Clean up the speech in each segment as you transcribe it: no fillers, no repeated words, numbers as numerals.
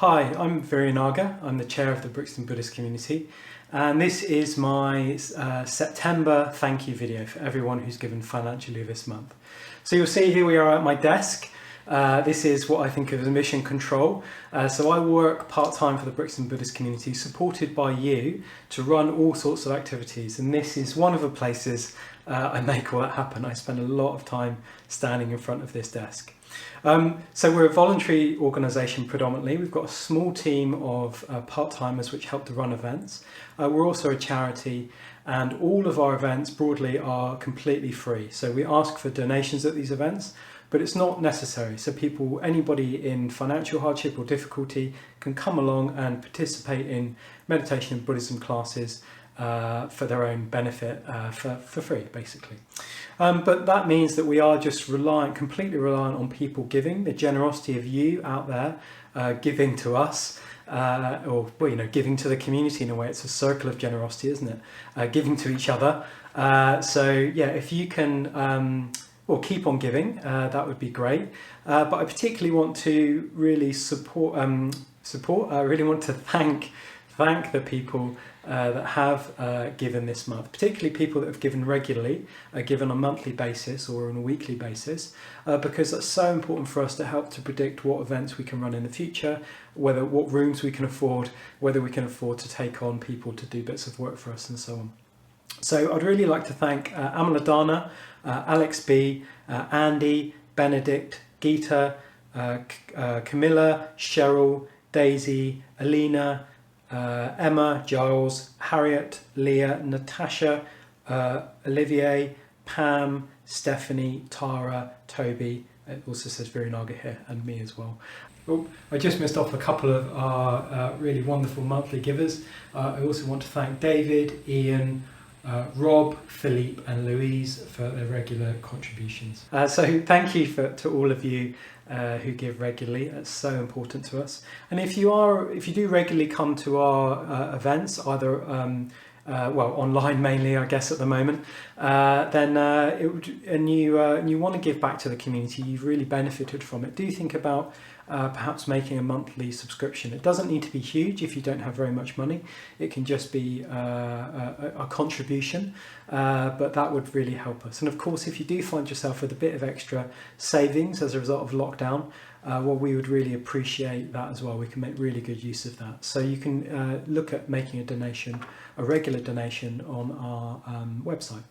Hi, I'm Virinaga. I'm the chair of the Brixton Buddhist community, and this is my September thank you video for everyone who's given financially this month. So you'll see here we are at my desk. This is what I think of as mission control. So I work part-time for the Brixton Buddhist community, supported by you to run all sorts of activities, and this is one of the places I make all that happen. I spend a lot of time standing in front of this desk. So we're a voluntary organisation predominantly. We've got a small team of part-timers which help to run events. We're also a charity, and all of our events broadly are completely free. So we ask for donations at these events, but it's not necessary. So anybody in financial hardship or difficulty can come along and participate in meditation and Buddhism classes for their own benefit, for free, basically. But that means that we are just completely reliant on people giving, the generosity of you out there, giving to us, giving to the community in a way. It's a circle of generosity, isn't it? Giving to each other. So yeah, if you can keep on giving, that would be great. But I particularly want to really I really want to thank the people that have given this month, particularly people that have given regularly, given on a monthly basis or on a weekly basis, because that's so important for us to help to predict what events we can run in the future, what rooms we can afford, whether we can afford to take on people to do bits of work for us and so on. So I'd really like to thank Amaladana, Alex B, Andy, Benedict, Geeta, Camilla, Cheryl, Daisy, Alina, Emma, Giles, Harriet, Leah, Natasha, Olivier, Pam, Stephanie, Tara, Toby. It also says Virinaga here, and me as well. Oh, I just missed off a couple of our really wonderful monthly givers. I also want to thank David, Ian, Rob, Philippe and Louise for their regular contributions. So thank you to all of you who give regularly. That's so important to us. And if you do regularly come to our events, either online mainly, I guess at the moment, and you want to give back to the community, you've really benefited from it, do think about perhaps making a monthly subscription. It doesn't need to be huge if you don't have very much money. It can just be a contribution, but that would really help us. And of course, if you do find yourself with a bit of extra savings as a result of lockdown, we would really appreciate that as well. We can make really good use of that. So you can look at making a regular donation on our website.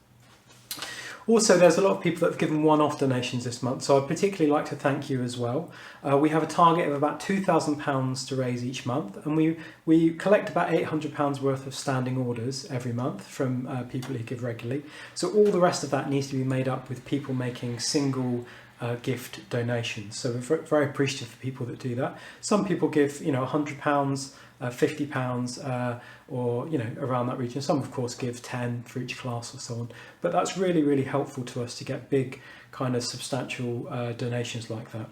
Also, there's a lot of people that have given one-off donations this month, so I'd particularly like to thank you as well. We have a target of about £2,000 to raise each month, and we collect about £800 worth of standing orders every month from people who give regularly. So all the rest of that needs to be made up with people making single gift donations. So we're very appreciative for people that do that. Some people give, £100, £50, or around that region. Some of course give 10 for each class or so on. But that's really, really helpful to us to get big, kind of substantial donations like that.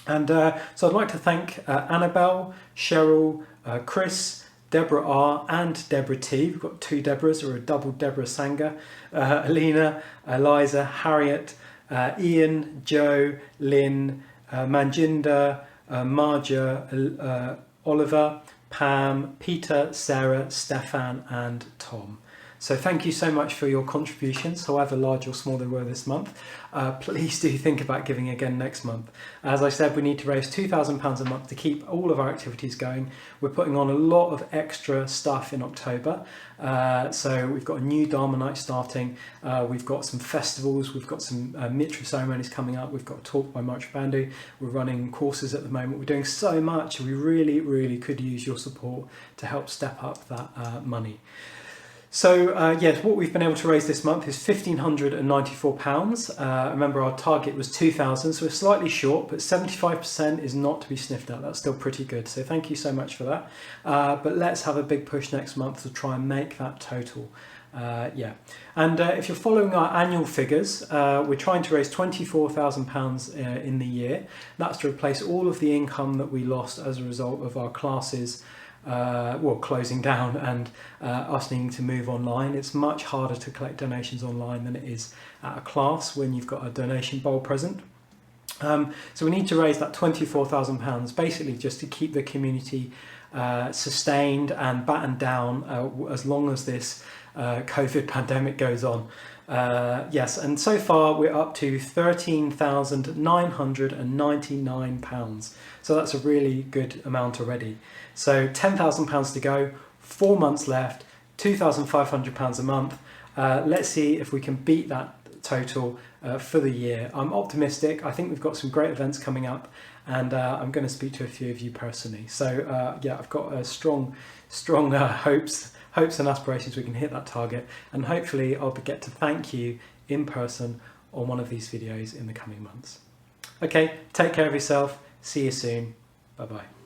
And so I'd like to thank Annabelle, Cheryl, Chris, Deborah R and Deborah T. We've got two Deborahs, or a double Deborah Sangha. Alina, Eliza, Harriet, Ian, Joe, Lynn, Manjinder, Marja, Oliver, Pam, Peter, Sarah, Stefan and Tom. So thank you so much for your contributions, however large or small they were this month. Please do think about giving again next month. As I said, we need to raise £2,000 a month to keep all of our activities going. We're putting on a lot of extra stuff in October. So we've got a new Dharma night starting. We've got some festivals. We've got some Mitra ceremonies coming up. We've got a talk by Maitri Bandhu. We're running courses at the moment. We're doing so much. We really, really could use your support to help step up that money. So yes, what we've been able to raise this month is £1,594. Remember, our target was 2,000, so we're slightly short, but 75% is not to be sniffed at. That's still pretty good. So thank you so much for that. But let's have a big push next month to try and make that total. And if you're following our annual figures, we're trying to raise £24,000 in the year. That's to replace all of the income that we lost as a result of our classes closing down and us needing to move online. It's much harder to collect donations online than it is at a class when you've got a donation bowl present. So we need to raise that £24,000 basically just to keep the community sustained and battened down as long as this COVID pandemic goes on. Yes, and so far we're up to £13,999. So that's a really good amount already. So £10,000 to go, 4 months left, £2,500 a month. Let's see if we can beat that total for the year. I'm optimistic. I think we've got some great events coming up, and I'm going to speak to a few of you personally. So yeah, I've got strong hopes and aspirations we can hit that target, and hopefully I'll get to thank you in person on one of these videos in the coming months. Okay, take care of yourself. See you soon. Bye bye.